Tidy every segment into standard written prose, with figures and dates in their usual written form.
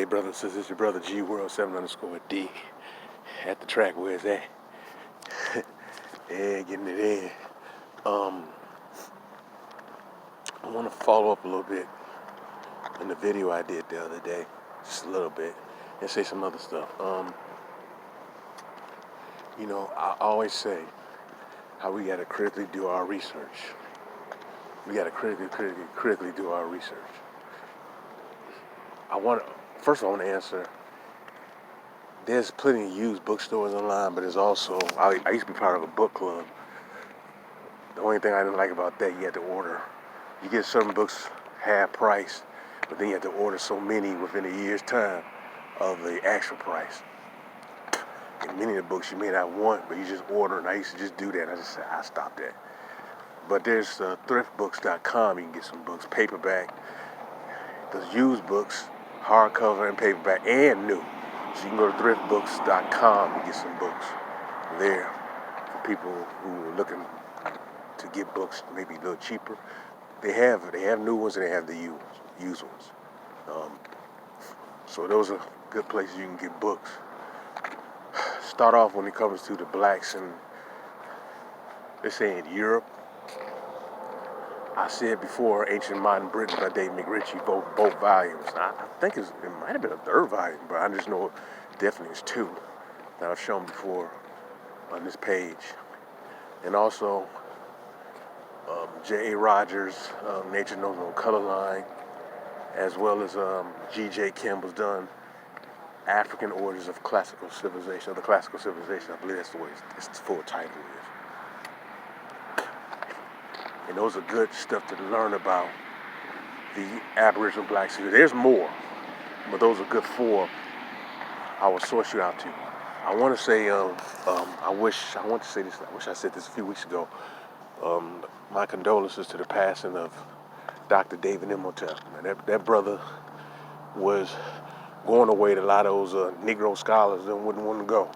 Hey, brothers and sisters, it's your brother G World 7_D at the track. Where's that? Yeah, getting it in. I want to follow up a little bit in the video I did the other day, just a little bit, and say some other stuff. I always say how we got to critically do our research. We got to critically do our research. First, I want to answer. There's plenty of used bookstores online, but there's also, I used to be part of a book club. The only thing I didn't like about that, you had to order. You get certain books half price, but then you have to order so many within a year's time of the actual price. And many of the books you may not want, but you just order, and I used to just do that. I just said, I stopped that. But there's thriftbooks.com. You can get some books, paperback. There's used books, hardcover and paperback, and new. So you can go to thriftbooks.com and get some books there for people who are looking to get books maybe a little cheaper. They have new ones and they have the used ones. So those are good places you can get books. Start off when it comes to the blacks in, let's say in Europe. I said before, Ancient Modern Britain by Dave McRitchie, both volumes. I think it might have been a third volume, but I just know definitely it's two that I've shown before on this page. And also, J.A. Rogers, Nature Knows No Color Line, as well as G.J. Campbell's done African Origins of Classical Civilization, or the Classical Civilization. I believe that's the way it's the full title is. And those are good stuff to learn about the Aboriginal blacks. There's more, but those are good for I will source you out to. I want to say, I wish I said this a few weeks ago. My condolences to the passing of Dr. David Imhotep. That brother was going away that a lot of those Negro scholars wouldn't want to go.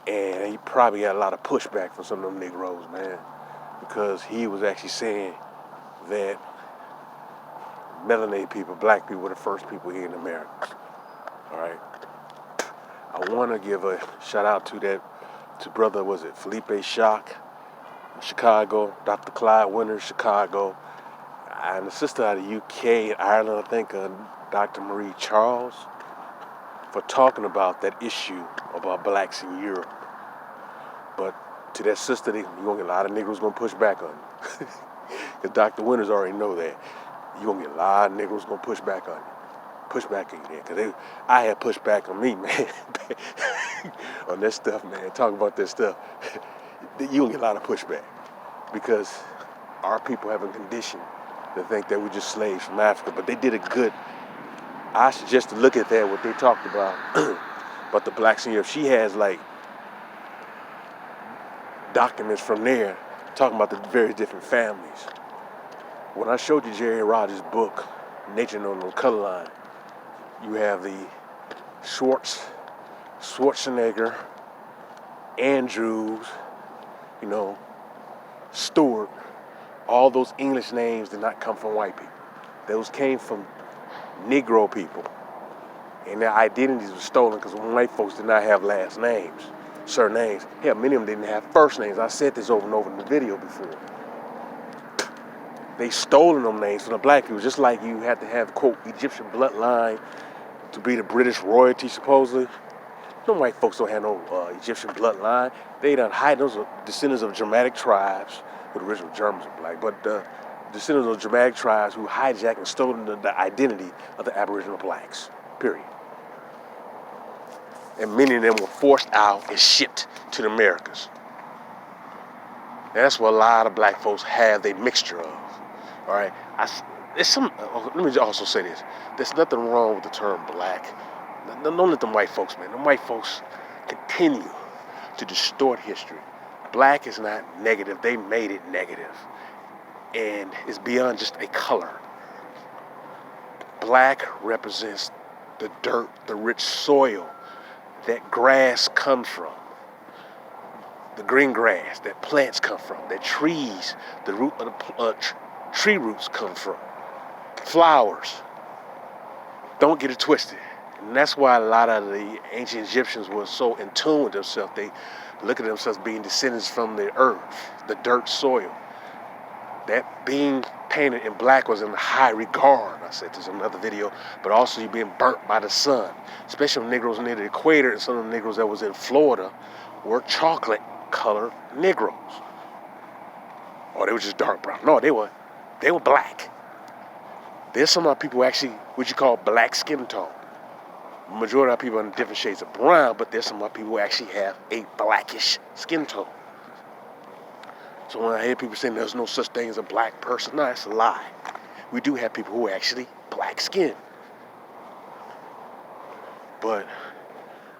And he probably got a lot of pushback from some of them Negroes, man, because he was actually saying that melanated people, black people, were the first people here in America. All right. I want to give a shout out to brother, was it Felipe Shock, Chicago, Dr. Clyde Winters, Chicago, and a sister out of UK, Ireland, I think, Dr. Marie Charles, for talking about that issue about blacks in Europe. But to that sister, you're going to get a lot of Negroes going to push back on you. Because Dr. Winters already know that. You're going to get a lot of Negroes going to push back on you. Push back on you there. Because I had pushback on me, man. On that stuff, man. Talk about that stuff. You're going to get a lot of pushback. Because our people have been conditioned to think that we're just slaves from Africa. But they did a good, I suggest to look at that, what they talked about the blacks in Europe. She has like documents from there talking about the various different families. When I showed you Jerry Rogers' book, Nature Knows No Color Line, you have the Schwarzenegger, Andrews, Stewart. All those English names did not come from white people. Those came from Negro people. And their identities were stolen because white folks did not have last names, surnames. Hell, many of them didn't have first names. I said this over and over in the video before. They stolen them names from the black people, just like you had to have, quote, Egyptian bloodline to be the British royalty, supposedly. No white folks don't have no Egyptian bloodline. They done hide. Those are descendants of Germanic tribes. The original Germans are black, but descendants of Germanic tribes who hijacked and stolen the identity of the Aboriginal blacks, period. And many of them were forced out and shipped to the Americas. And that's what a lot of black folks have a mixture of. All right, let me also say this. There's nothing wrong with the term black. Don't let them white folks, man. Them white folks continue to distort history. Black is not negative. They made it negative. And it's beyond just a color. Black represents the dirt, the rich soil that grass comes from. The green grass that plants come from, that trees, the root of the tree roots come from. Flowers. Don't get it twisted. And that's why a lot of the ancient Egyptians were so in tune with themselves. They look at themselves being descendants from the earth, the dirt soil. That being painted in black was in high regard. I said this in another video, but also you being burnt by the sun. Especially Negroes near the equator, and some of the Negroes that was in Florida were chocolate colored Negroes. Or they were just dark brown. No, they were black. There's some of people actually what you call black skin tone. Majority of people are in different shades of brown, but there's some of people who actually have a blackish skin tone. So when I hear people saying there's no such thing as a black person, no, that's a lie. We do have people who are actually black skinned. But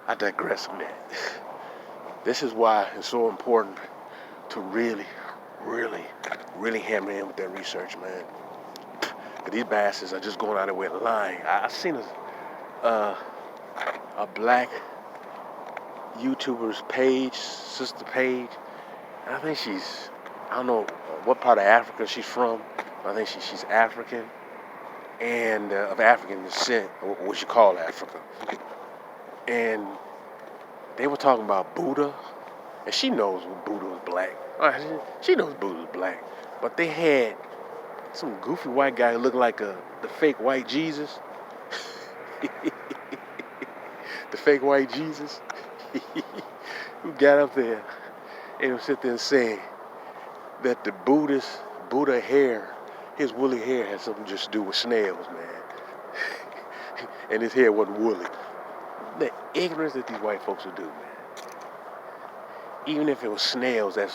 I digress on that. This is why it's so important to really, really, really hammer in with that research, man. But these bastards are just going out of their way lying. I seen a black YouTuber's page, sister page. And I think I don't know what part of Africa she's from. I think she's African and of African descent, what you call Africa. And they were talking about Buddha, and she knows Buddha was black. She knows Buddha was black, but they had some goofy white guy who looked like the fake white Jesus. The fake white Jesus who got up there and would sit there and say that the Buddha hair, his woolly hair had something just to do with snails, man. And his hair wasn't woolly. The ignorance that these white folks would do, man. Even if it was snails, the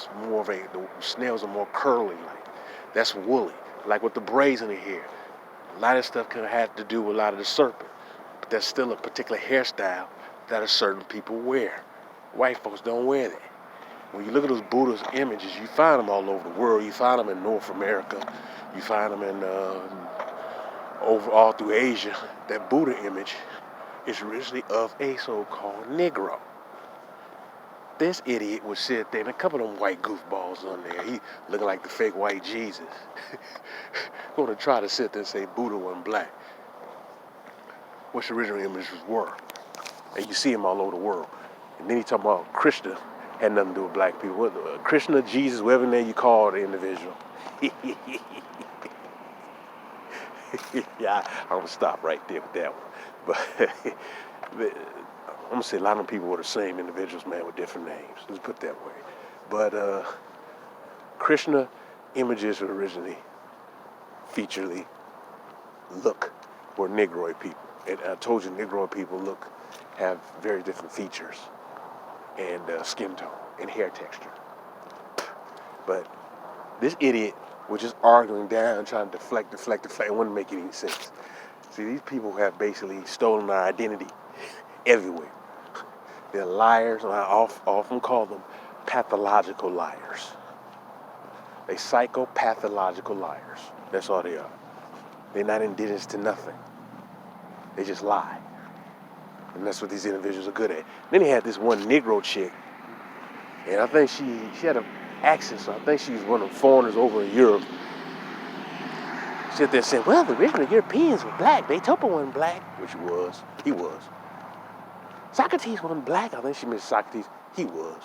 snails are more curly, like that's woolly. Like with the braids in the hair. A lot of stuff can have to do with a lot of the serpent. But there's still a particular hairstyle that a certain people wear. White folks don't wear that. When you look at those Buddha's images, you find them all over the world. You find them in North America. You find them in all through Asia. That Buddha image is originally of a so-called Negro. This idiot would sit there, and a couple of them white goofballs on there. He looking like the fake white Jesus. Going to try to sit there and say Buddha wasn't black. Which the original images were. And you see him all over the world. And then he talking about Krishna had nothing to do with black people. Krishna, Jesus, whatever name you call the individual. Yeah, I'm going to stop right there with that one. But I'm going to say a lot of people were the same individuals, man, with different names. Let's put it that way. But Krishna images were originally were Negroid people. And I told you Negroid people have very different features and skin tone and hair texture. But this idiot was just arguing down, trying to deflect. It wouldn't make any sense. See, these people have basically stolen our identity everywhere. They're liars, and I often call them pathological liars. They psychopathological liars. That's all they are. They're not indigenous to nothing. They just lie. And that's what these individuals are good at. Then he had this one Negro chick, and I think she had an accent, so I think she was one of the foreigners over in Europe. She sat there saying, well, the original Europeans were black. Beethoven wasn't black, which he was. Socrates wasn't black. I think she meant Socrates. He was.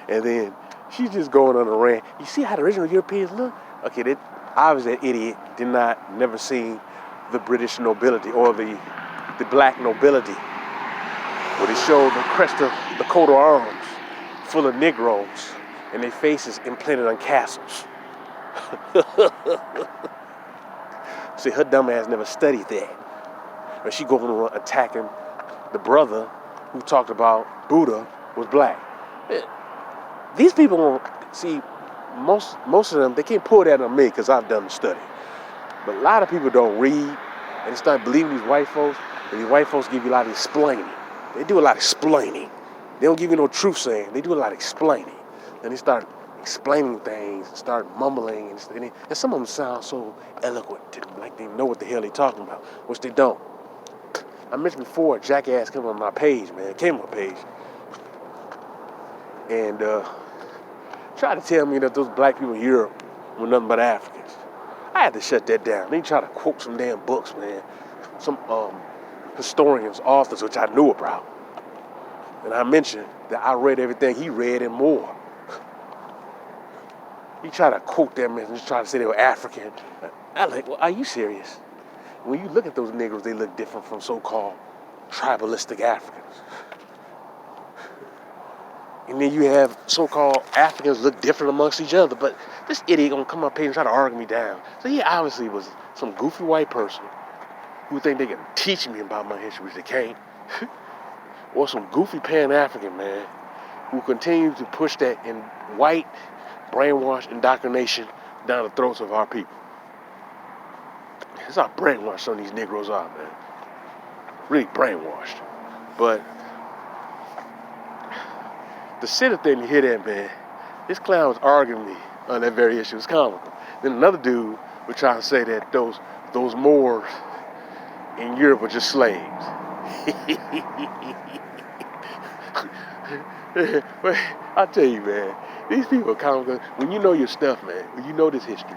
And then she's just going on a rant. You see how the original Europeans look? Okay, obviously that idiot never seen the British nobility or the black nobility, where they showed the crest of the coat of arms full of Negroes and their faces implanted on castles. See, her dumb ass never studied that. But she goes around attacking the brother who talked about Buddha was black. These people won't see. Most of them, they can't pull that on me because I've done the study. But a lot of people don't read and they start believing these white folks. And these white folks give you a lot of explaining. They do a lot of explaining. They don't give you no truth saying. They do a lot of explaining. And they start explaining things and start mumbling. And some of them sound so eloquent, like they know what the hell they're talking about, which they don't. I mentioned before, a jackass came on my page, man. Came on my page. And tried to tell me that those black people in Europe were nothing but Africans. I had to shut that down. They try to quote some damn books, man. Some historians, authors, which I knew about. And I mentioned that I read everything he read and more. He tried to quote them and just try to say they were African. I like, well, are you serious? When you look at those Negroes, they look different from so-called tribalistic Africans. And then you have so-called Africans look different amongst each other. But this idiot gonna come up here and try to argue me down. So he obviously was some goofy white person who think they can teach me about my history, which they can't. Or some goofy Pan-African man who continue to push that in white brainwash indoctrination down the throats of our people. That's how brainwashed some of these Negroes are, man. Really brainwashed. But to sit up there and hear that, man, this clown was arguing me on that very issue. It was comical. Then another dude was trying to say that those Moors in Europe were just slaves. But I tell you, man, these people are comical. When you know your stuff, man, when you know this history,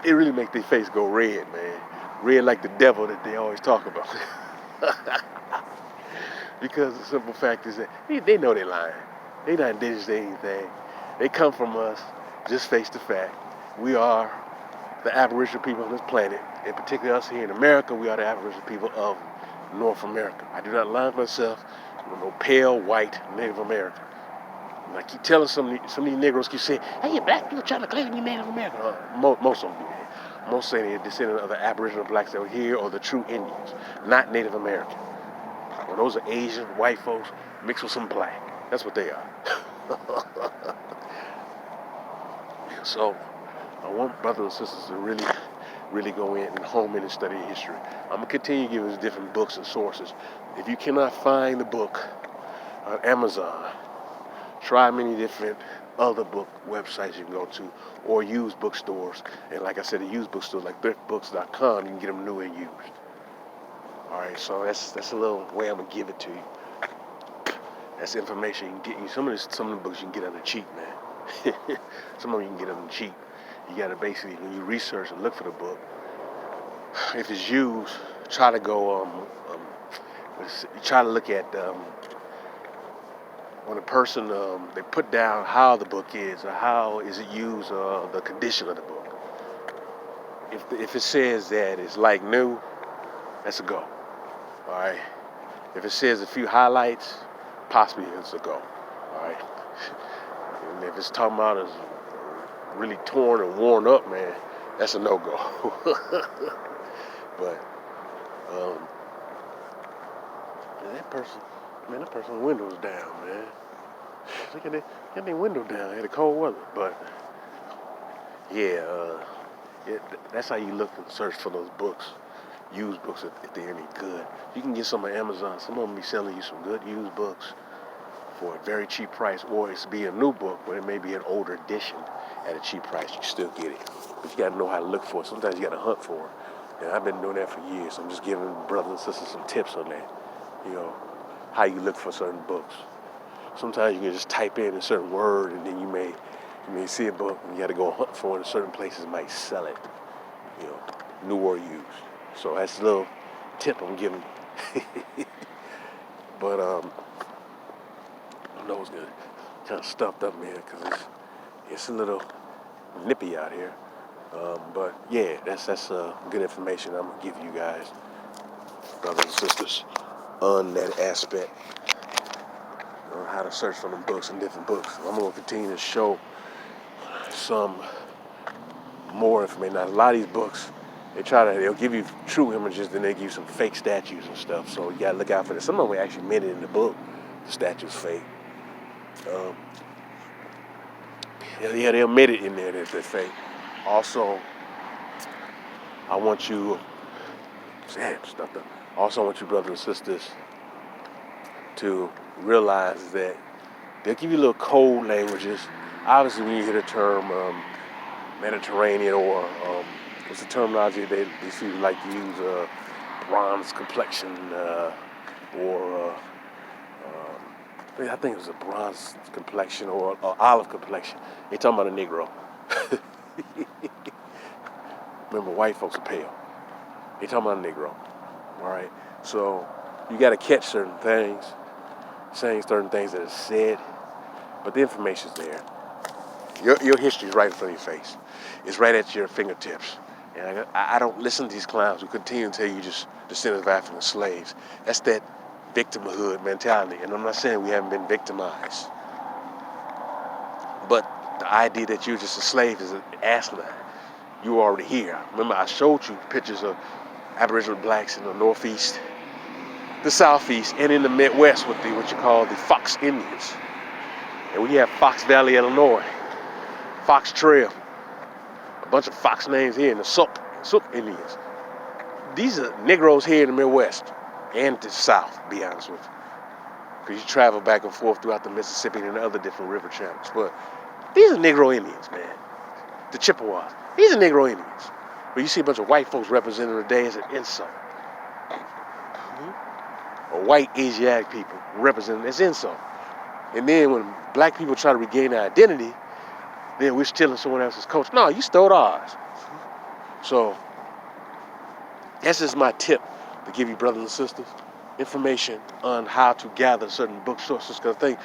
it really makes their face go red, man. Red like the devil that they always talk about. Because the simple fact is that they know they're lying. They're not indigenous to anything. They come from us, just face the fact. We are the Aboriginal people on this planet. In particular, us here in America, we are the Aboriginal people of North America. I do not align myself with no pale, white Native American. And I keep telling some of these Negroes keep saying, hey, you black people trying to claim you're Native American. Most of them do that. Most say they're descendant of the Aboriginal blacks that were here or the true Indians, not Native American. Well, those are Asian, white folks mixed with some black. That's what they are. So I want brothers and sisters to really go in and home in and study history. I'm going to continue giving you different books and sources. If you cannot find the book on Amazon, try many different other book websites you can go to or used bookstores. And like I said, the used bookstores like thriftbooks.com, you can get them new and used. All right, so that's a little way I'm going to give it to you. That's information you can get. Some of the books you can get on the cheap, man. Some of them you can get on the cheap. You got to basically, when you research and look for the book, if it's used, try to go, try to look at when a person, they put down how the book is or how is it used, the condition of the book. If it says that it's like new, that's a go. All right. If it says a few highlights, possibly it's a go. All right. And if it's talking about it's really torn and worn up, man, that's a no-go. But that person's window's down, man. Look at that, get their window down. Had a cold weather, but yeah, that's how you look and search for those books. Used books if they're any good. You can get some on Amazon. Some of them be selling you some good used books for a very cheap price, or it's be a new book, but it may be an older edition at a cheap price. You can still get it, but you gotta know how to look for it. Sometimes you gotta hunt for it. And I've been doing that for years. I'm just giving brothers and sisters some tips on that. You know, how you look for certain books. Sometimes you can just type in a certain word, and then you may see a book, and you gotta go hunt for it. And certain places might sell it. You know, new or used. So that's a little tip I'm giving. But my nose getting kind of stuffed up, man, because it's a little nippy out here. But yeah, that's good information I'm gonna give you guys, brothers and sisters, on that aspect on how to search for them books and different books. I'm gonna continue to show some more information. Now, a lot of these books, they'll give you true images, then they give you some fake statues and stuff. So you gotta look out for this. Some of them actually admit it in the book. The statue's fake. Yeah, they admit it in there that they're fake. Also, I want you, brothers and sisters, to realize that they'll give you little code languages. Obviously, when you hear the term Mediterranean or what's the terminology these people like to use, bronze complexion or I think it was a bronze complexion or olive complexion. They talking about a Negro. Remember, white folks are pale. They talking about a Negro. All right. So you got to catch certain things, saying certain things that are said, but the information's there. Your history is right in front of your face. It's right at your fingertips. And I don't listen to these clowns who continue to tell you just descendants of African slaves. That's that victimhood mentality. And I'm not saying we haven't been victimized. But the idea that you're just a slave is asinine. You were already here. Remember, I showed you pictures of Aboriginal blacks in the Northeast, the Southeast, and in the Midwest with what you call the Fox Indians. And we have Fox Valley, Illinois, Fox Trail, a bunch of Fox names here in the Souk Indians. These are Negroes here in the Midwest and the South, to be honest with you. Because you travel back and forth throughout the Mississippi and the other different river channels. But these are Negro Indians, man. The Chippewas. These are Negro Indians. But you see a bunch of white folks representing today as an insult. Or white Asiatic people representing as insult. And then when black people try to regain their identity, then we're stealing someone else's culture. No, you stole ours. So that's just my tip to give you brothers and sisters information on how to gather certain book sources. Because I think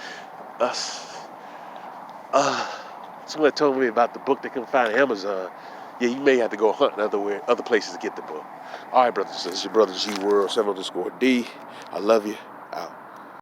someone told me about the book they couldn't find on Amazon. Yeah, you may have to go hunting other places to get the book. All right, brothers and sisters, your brother G World 7_D. I love you.